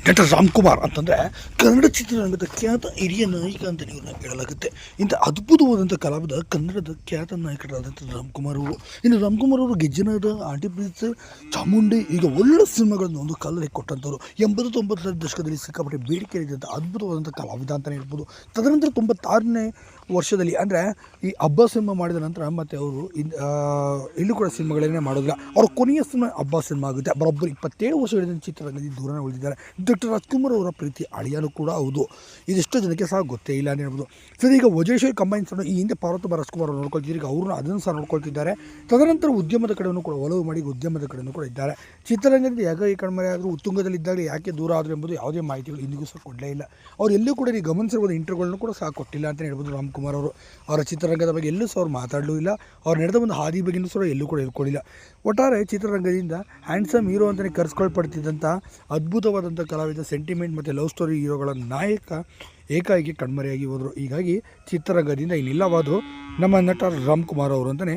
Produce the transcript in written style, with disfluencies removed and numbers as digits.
ನಟ ರಾಮ್ಕುಮಾರ್ ಅಂತಂದರೆ ಕನ್ನಡ ಚಿತ್ರರಂಗದ ಖ್ಯಾತ ಹಿರಿಯ ನಾಯಕ ಅಂತ ಇವ್ರನ್ನ ಹೇಳಲಾಗುತ್ತೆ. ಇಂಥ ಅದ್ಭುತವಾದಂಥ ಕಲಾವಿದ ಕನ್ನಡದ ಖ್ಯಾತ ನಾಯಕರಾದಂಥ ರಾಮ್ಕುಮಾರ್ ಅವರು. ಇನ್ನು ರಾಮ್ಕುಮಾರ್ ಅವರು ಗೆಜ್ಜೆನಾದ, ಆಂಟಿ ಪ್ರೀತ್ಸ್, ಚಾಮುಂಡಿ ಈಗ ಒಳ್ಳೆ ಸಿನಿಮಾಗಳನ್ನು ಒಂದು ಕಾಲದಲ್ಲಿ ಕೊಟ್ಟಂಥವ್ರು. 80-90ರ ದಶಕದಲ್ಲಿ ಸಿಕ್ಕಾಪಟ್ಟೆ ಬೇಡಿಕೆ ಇದ್ದಂಥ ಅದ್ಭುತವಾದಂಥ ಕಲಾವಿದ ಅಂತಲೇ ಹೇಳ್ಬೋದು. ತದನಂತರ 96ನೇ ವರ್ಷದಲ್ಲಿ ಅಂದರೆ ಈ ಹಬ್ಬ ಸಿನಿಮಾ ಮಾಡಿದ ನಂತರ ಮತ್ತು ಅವರು ಎಲ್ಲೂ ಕೂಡ ಸಿನಿಮಾಗಳನ್ನೇ ಮಾಡೋದಿಲ್ಲ. ಅವ್ರ ಕೊನೆಯ ಸಿನಿಮಾ ಹಬ್ಬ ಸಿನಿಮಾ ಆಗುತ್ತೆ. ಬರೋಬ್ಬರಿ 27 ವರ್ಷಗಳಿಂದ ಚಿತ್ರರಂಗದಲ್ಲಿ ದೂರನೇ ಉಳಿದಿದ್ದಾರೆ. ಡಾಕ್ಟರ್ ರಾಜ್ಕುಮಾರ್ ಅವರ ಪ್ರೀತಿ ಅಳಿಯನೂ ಕೂಡ ಹೌದು. ಇದೆಷ್ಟೋ ಜನಕ್ಕೆ ಸಹ ಗೊತ್ತೇ ಇಲ್ಲ ಅಂತ ಹೇಳ್ಬೋದು. ಸರಿ, ಈಗ ವಜೇಶ್ವರಿ ಕಂಬೈನ್ಸ್ ಈ ಹಿಂದೆ ಪಾರ್ವತಮ್ಮ ರಾಜ್ಕುಮಾರ್ ಅವರು ನೋಡ್ಕೊಳ್ತಿದ್ದಾರೆ. ಈಗ ಅವ್ರನ್ನ ಅದನ್ನು ಸಹ ನೋಡ್ಕೊಳ್ತಿದ್ದಾರೆ. ತದನಂತರ ಉದ್ಯಮದ ಕಡೆಯೂ ಕೂಡ ಒಲವು ಮಾಡಿ ಉದ್ಯಮದ ಕಡೆಯೂ ಕೂಡ ಇದ್ದಾರೆ. ಚಿತ್ರರಂಗದಲ್ಲಿ ಯಾಕೆ ಈ ಕಣ್ಮರೆ ಆದರೂ, ಉತ್ತುಂಗದಲ್ಲಿದ್ದಾಗ ಯಾಕೆ ದೂರ ಆದರು ಎಂಬುದು ಯಾವುದೇ ಮಾಹಿತಿಗಳು ಇಂದಿಗೂ ಸಹ ಕೊಡಲೇ ಇಲ್ಲ. ಅವ್ರು ಎಲ್ಲೂ ಕೂಡ ನೀವು ಗಮನಿಸಿರ್ಬೋದು, ಇಂಟರ್ವ್ಯೂಗಳನ್ನು ಕೂಡ ಸಹ ಕೊಟ್ಟಿಲ್ಲ ಅಂತ ಹೇಳ್ಬೋದು. ರಾಮ್ಕುಮಾರ್ ಅವರು ಅವರ ಚಿತ್ರರಂಗದ ಬಗ್ಗೆ ಎಲ್ಲೂ ಸಹ ಅವ್ರು ಮಾತಾಡಲೂ ಇಲ್ಲ. ಅವ್ರು ನಡೆದ ಒಂದು ಹಾದಿ ಬಗ್ಗೆಯೂ ಸಹ ಎಲ್ಲೂ ಕೂಡ ಹೇಳ್ಕೊಳ್ಳಿಲ್ಲ. ಒಟ್ಟಾರೆ ಚಿತ್ರರಂಗದಿಂದ ಹ್ಯಾಂಡ್ಸಮ್ ಹೀರೋ ಅಂತಲೇ ಕರೆಸ್ಕೊಳ್ಪಡ್ತಿದ್ದಂಥ ಅದ್ಭುತವಾದಂಥ ಕಲಾವಿದ, ಸೆಂಟಿಮೆಂಟ್ ಮತ್ತು ಲವ್ ಸ್ಟೋರಿ ಹೀರೋಗಳ ನಾಯಕ ಏಕಾಏಕಿ ಕಣ್ಮರೆಯಾಗಿ ಹೋದರು. ಹೀಗಾಗಿ ಚಿತ್ರರಂಗದಿಂದ ಇನ್ನಿಲ್ಲವಾದರೂ ನಮ್ಮ ನಟ ರಾಮ್ಕುಮಾರ್ ಅವರು ಅಂತಲೇ